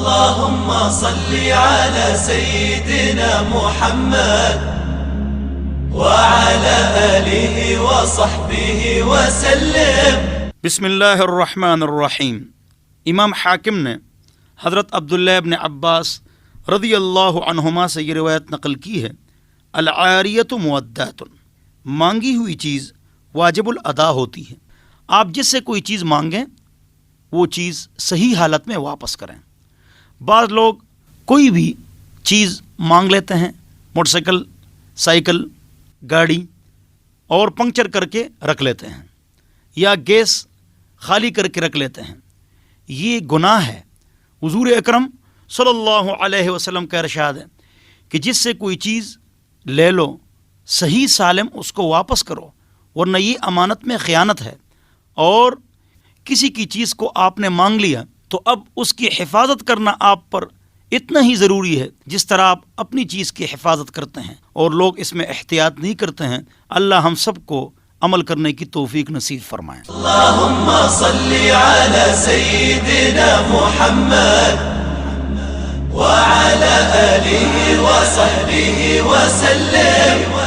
اللهم صل على سيدنا محمد وعلى آله وصحبه وسلم۔ بسم اللہ الرحمن الرحیم۔ امام حاکم نے حضرت عبداللہ ابن عباس رضی اللہ عنہما سے یہ روایت نقل کی ہے، العاریۃ مودۃ، مانگی ہوئی چیز واجب الادا ہوتی ہے۔ آپ جس سے کوئی چیز مانگیں وہ چیز صحیح حالت میں واپس کریں۔ بعض لوگ کوئی بھی چیز مانگ لیتے ہیں، موٹر سائیکل، سائیکل، گاڑی، اور پنکچر کر کے رکھ لیتے ہیں، یا گیس خالی کر کے رکھ لیتے ہیں۔ یہ گناہ ہے۔ حضور اکرم صلی اللہ علیہ وسلم کا ارشاد ہے کہ جس سے کوئی چیز لے لو صحیح سالم اس کو واپس کرو، ورنہ یہ امانت میں خیانت ہے۔ اور کسی کی چیز کو آپ نے مانگ لیا تو اب اس کی حفاظت کرنا آپ پر اتنا ہی ضروری ہے جس طرح آپ اپنی چیز کی حفاظت کرتے ہیں، اور لوگ اس میں احتیاط نہیں کرتے ہیں۔ اللہ ہم سب کو عمل کرنے کی توفیق نصیب فرمائے۔ اللهم صل على سيدنا محمد وعلى آله وصحبه وسلم۔